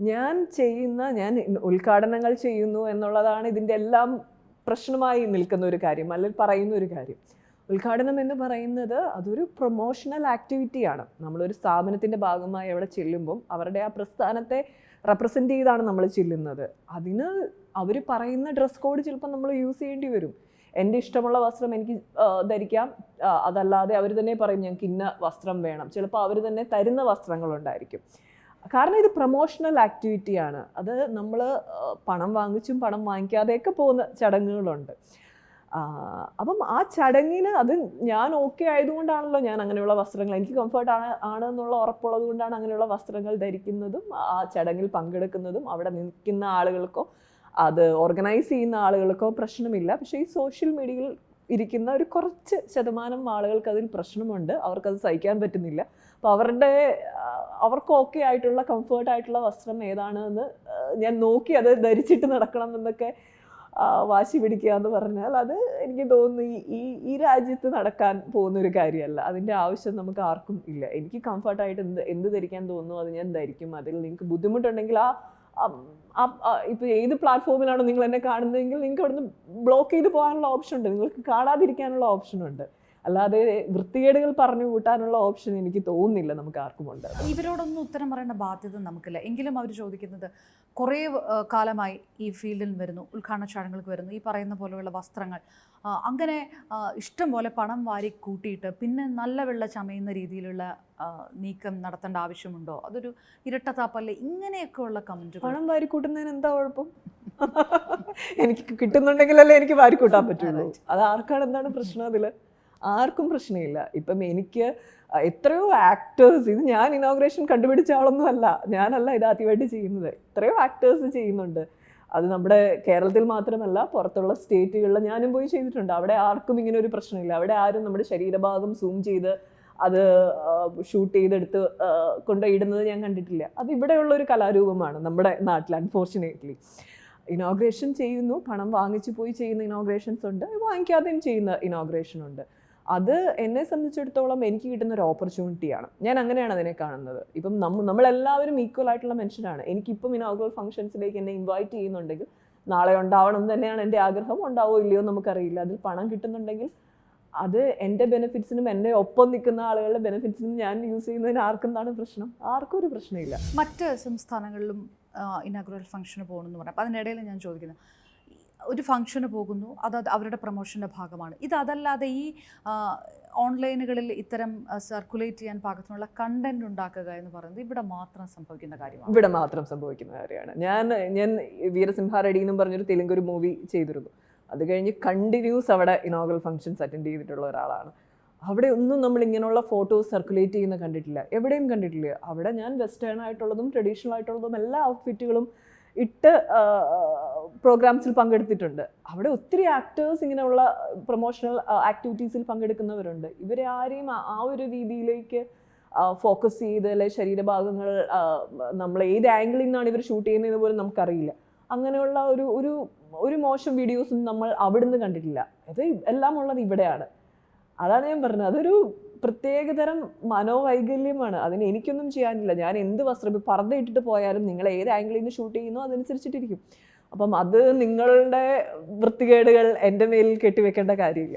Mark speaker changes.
Speaker 1: ഞാൻ ഉദ്ഘാടനങ്ങൾ ചെയ്യുന്നു എന്നുള്ളതാണ് ഇതിൻ്റെ എല്ലാം പ്രശ്നമായി നിൽക്കുന്ന ഒരു കാര്യം, അല്ലെങ്കിൽ പറയുന്ന ഒരു കാര്യം. ഉദ്ഘാടനം എന്ന് പറയുന്നത് അതൊരു പ്രൊമോഷണൽ ആക്ടിവിറ്റിയാണ്. നമ്മളൊരു സ്ഥാപനത്തിൻ്റെ ഭാഗമായി അവിടെ ചെല്ലുമ്പം അവരുടെ ആ പ്രസ്ഥാനത്തെ റെപ്രസെൻ്റ് ചെയ്താണ് നമ്മൾ ചെല്ലുന്നത്. അതിന് അവർ പറയുന്ന ഡ്രസ് കോഡ് ചിലപ്പോൾ നമ്മൾ യൂസ് ചെയ്യേണ്ടി വരും. എൻ്റെ ഇഷ്ടമുള്ള വസ്ത്രം എനിക്ക് ധരിക്കാം, അതല്ലാതെ അവർ തന്നെ പറയും ഞങ്ങൾക്ക് ഇന്ന വസ്ത്രം വേണം. ചിലപ്പോൾ അവർ തന്നെ തരുന്ന വസ്ത്രങ്ങളുണ്ടായിരിക്കും. കാരണം ഇത് പ്രൊമോഷണൽ ആക്ടിവിറ്റിയാണ്. അത് നമ്മൾ പണം വാങ്ങിച്ചും പണം വാങ്ങിക്കാതെയൊക്കെ പോകുന്ന ചടങ്ങുകളുണ്ട്. അപ്പം ആ ചടങ്ങിന് അത് ഞാൻ ഓക്കെ ആയതുകൊണ്ടാണല്ലോ ഞാൻ അങ്ങനെയുള്ള വസ്ത്രങ്ങൾ, എനിക്ക് കംഫർട്ട് ആണെന്നുള്ള ഉറപ്പുള്ളത് കൊണ്ടാണ് അങ്ങനെയുള്ള വസ്ത്രങ്ങൾ ധരിക്കുന്നതും ആ ചടങ്ങിൽ പങ്കെടുക്കുന്നതും. അവിടെ നിൽക്കുന്ന ആളുകൾക്കോ അത് ഓർഗനൈസ് ചെയ്യുന്ന ആളുകൾക്കോ പ്രശ്നമില്ല. പക്ഷേ ഈ സോഷ്യൽ മീഡിയയിൽ ഇരിക്കുന്ന ഒരു കുറച്ച് ശതമാനം ആളുകൾക്ക് അതിൽ പ്രശ്നമുണ്ട്. അവർക്കത് സഹിക്കാൻ പറ്റുന്നില്ല. അപ്പോൾ അവർക്ക് ഓക്കെ ആയിട്ടുള്ള കംഫർട്ടായിട്ടുള്ള വസ്ത്രം ഏതാണെന്ന് ഞാൻ നോക്കി അത് ധരിച്ചിട്ട് നടക്കണം എന്നൊക്കെ വാശി പിടിക്കുക എന്ന് പറഞ്ഞാൽ അത് എനിക്ക് തോന്നുന്നു ഈ രാജ്യത്ത് നടക്കാൻ പോകുന്നൊരു കാര്യമല്ല. അതിൻ്റെ ആവശ്യം നമുക്ക് ആർക്കും ഇല്ല. എനിക്ക് കംഫർട്ടായിട്ട് എന്ത് ധരിക്കാൻ തോന്നുന്നു അത് ഞാൻ ധരിക്കും. അതിൽ നിങ്ങൾക്ക് ബുദ്ധിമുട്ടുണ്ടെങ്കിൽ ഇപ്പോൾ ഏത് പ്ലാറ്റ്ഫോമിലാണോ നിങ്ങൾ എന്നെ കാണുന്നതെങ്കിൽ നിങ്ങൾക്ക് അവിടുന്ന് ബ്ലോക്ക് ചെയ്ത് പോകാനുള്ള ഓപ്ഷൻ ഉണ്ട്, നിങ്ങൾക്ക് കാണാതിരിക്കാനുള്ള ഓപ്ഷനുണ്ട്. അല്ലാതെ വൃത്തികേടുകൾ പറഞ്ഞു കൂട്ടാനുള്ള ഓപ്ഷൻ എനിക്ക് തോന്നുന്നില്ല നമുക്ക് ആർക്കും ഉണ്ട്.
Speaker 2: ഇവരോടൊന്നും ഉത്തരം പറയേണ്ട ബാധ്യത നമുക്കില്ല. എങ്കിലും അവർ ചോദിക്കുന്നത് കുറേ കാലമായി ഈ ഫീൽഡിൽ വരുന്നു, ഉദ്ഘാടന ചടങ്ങുകൾക്ക് വരുന്നു, ഈ പറയുന്ന പോലെയുള്ള വസ്ത്രങ്ങൾ അങ്ങനെ ഇഷ്ടം പോലെ പണം വാരി കൂട്ടിയിട്ട് പിന്നെ നല്ല വെള്ള ചമയുന്ന രീതിയിലുള്ള നീക്കം നടത്തേണ്ട ആവശ്യമുണ്ടോ? അതൊരു ഇരട്ടത്താപ്പല്ലേ? ഇങ്ങനെയൊക്കെയുള്ള കമൻറ്റുകൾ.
Speaker 1: പണം വാരി കൂട്ടുന്നതിന് എന്താ കുഴപ്പം? എനിക്ക് കിട്ടുന്നുണ്ടെങ്കിലല്ലേ എനിക്ക് വാരി കൂട്ടാൻ പറ്റുള്ളൂ. അത് ആർക്കാണ് എന്താണ് പ്രശ്നം? അതിൽ ആർക്കും പ്രശ്നമില്ല. ഇപ്പം എനിക്ക് എത്രയോ ആക്ടേഴ്സ്, ഇത് ഞാൻ ഇനോഗ്രേഷൻ കണ്ടുപിടിച്ച ആളൊന്നും അല്ല, ഞാനല്ല ഇത് ആദ്യമായിട്ട് ചെയ്യുന്നത്. എത്രയോ ആക്ടേഴ്സ് ചെയ്യുന്നുണ്ട്. അത് നമ്മുടെ കേരളത്തിൽ മാത്രമല്ല, പുറത്തുള്ള സ്റ്റേറ്റുകളിൽ ഞാനും പോയി ചെയ്തിട്ടുണ്ട്. അവിടെ ആർക്കും ഇങ്ങനെ ഒരു പ്രശ്നമില്ല. അവിടെ ആരും നമ്മുടെ ശരീരഭാഗം സൂം ചെയ്ത് അത് ഷൂട്ട് ചെയ്തെടുത്ത് കൊണ്ടുപോയിടുന്നത് ഞാൻ കണ്ടിട്ടില്ല. അത് ഇവിടെയുള്ളൊരു കലാരൂപമാണ് നമ്മുടെ നാട്ടിൽ. അൺഫോർച്ചുനേറ്റ്ലി ഇനോഗ്രേഷൻ ചെയ്യുന്നു, പണം വാങ്ങിച്ചു പോയി ചെയ്യുന്ന ഇനോഗ്രേഷൻസ് ഉണ്ട്, വാങ്ങിക്കാതെയും ചെയ്യുന്ന ഇനോഗ്രേഷൻ ഉണ്ട്. അത് എന്നെ സംബന്ധിച്ചിടത്തോളം എനിക്ക് കിട്ടുന്ന ഒരു ഓപ്പർച്യൂണിറ്റിയാണ്. ഞാൻ അങ്ങനെയാണ് അതിനെ കാണുന്നത്. ഇപ്പം നമ്മളെല്ലാവരും ഈക്വൽ ആയിട്ടുള്ള മനുഷ്യരാണ്. എനിക്കിപ്പം ഇനോഗ്രൽ ഫംഗ്ഷൻസിലേക്ക് എന്നെ ഇൻവൈറ്റ് ചെയ്യുന്നുണ്ടെങ്കിൽ നാളെ ഉണ്ടാവണം എന്ന് തന്നെയാണ് എൻ്റെ ആഗ്രഹം. ഉണ്ടാവോ ഇല്ലയോ നമുക്കറിയില്ല. അതിൽ പണം കിട്ടുന്നുണ്ടെങ്കിൽ അത് എൻ്റെ ബെനിഫിറ്റ്സിനും എന്നെ ഒപ്പം നിൽക്കുന്ന ആളുകളുടെ ബെനിഫിറ്റ്സിനും ഞാൻ യൂസ് ചെയ്യുന്നതിന് ആർക്കെന്താണ് പ്രശ്നം? ആർക്കും ഒരു പ്രശ്നമില്ല.
Speaker 2: മറ്റ് സംസ്ഥാനങ്ങളിലും ഇനാഗുറൽ ഫംഗ്ഷന് പോകണമെന്ന് പറയാം. അപ്പം അതിനിടയിൽ ഞാൻ ചോദിക്കുന്നത്, ഒരു ഫംഗ്ഷന് പോകുന്നു, അത് അവരുടെ പ്രൊമോഷൻ്റെ ഭാഗമാണ്. അതല്ലാതെ ഈ ഓൺലൈനുകളിൽ ഇത്തരം സർക്കുലേറ്റ് ചെയ്യാൻ പാകത്തിനുള്ള കണ്ടന്റ് ഉണ്ടാക്കുക എന്ന് പറയുന്നത് ഇവിടെ മാത്രം സംഭവിക്കുന്ന കാര്യമാണ്.
Speaker 1: ഇവിടെ മാത്രം സംഭവിക്കുന്ന കാര്യമാണ്. ഞാൻ വീരസിംഹ റെഡ്ഡി എന്നും പറഞ്ഞൊരു തെലുങ്ക് ഒരു മൂവി ചെയ്തിരുന്നു. അത് കഴിഞ്ഞ് കണ്ടിന്യൂസ് അവിടെ ഇനോഗ്രൽ ഫംഗ്ഷൻസ് അറ്റൻഡ് ചെയ്തിട്ടുള്ള ഒരാളാണ്. അവിടെ ഒന്നും നമ്മൾ ഇങ്ങനെയുള്ള ഫോട്ടോസ് സർക്കുലേറ്റ് ചെയ്യുന്ന കണ്ടിട്ടില്ല, എവിടെയും കണ്ടിട്ടില്ല. അവിടെ ഞാൻ വെസ്റ്റേൺ ആയിട്ടുള്ളതും ട്രഡീഷണൽ ആയിട്ടുള്ളതും എല്ലാ ഔട്ട്ഫിറ്റുകളും ഇട്ട് പ്രോഗ്രാംസിൽ പങ്കെടുത്തിട്ടുണ്ട്. അവിടെ ഒത്തിരി ആക്ടേഴ്സ് ഇങ്ങനെയുള്ള പ്രൊമോഷണൽ ആക്ടിവിറ്റീസിൽ പങ്കെടുക്കുന്നവരുണ്ട്. ഇവരെ ആരെയും ആ ഒരു രീതിയിലേക്ക് ഫോക്കസ് ചെയ്ത് അല്ലെ ശരീരഭാഗങ്ങൾ നമ്മൾ ഏത് ആംഗിളിൽ നിന്നാണ് ഇവർ ഷൂട്ട് ചെയ്യുന്നതെന്ന് പോലും നമുക്കറിയില്ല. അങ്ങനെയുള്ള ഒരു മോശം വീഡിയോസും നമ്മൾ അവിടുന്ന് കണ്ടിട്ടില്ല. ഇത് എല്ലാം ഉള്ളത് ഇവിടെയാണ്. അതാണ് ഞാൻ പറഞ്ഞത്, അതൊരു പ്രത്യേകതരം മനോവൈകല്യമാണ്. അതിന് എനിക്കൊന്നും ചെയ്യാനില്ല. ഞാൻ എന്ത് വസ്ത്രം പർദ്ദ ഇട്ടിട്ട് പോയാലും നിങ്ങൾ ഏത് ആംഗിളിൽ നിന്ന് ഷൂട്ട് ചെയ്യുന്നോ അതനുസരിച്ചിട്ടിരിക്കും. അപ്പം അത് നിങ്ങളുടെ വൃത്തികേടുകൾ എൻ്റെ മേലിൽ കെട്ടിവെക്കേണ്ട കാര്യമില്ല.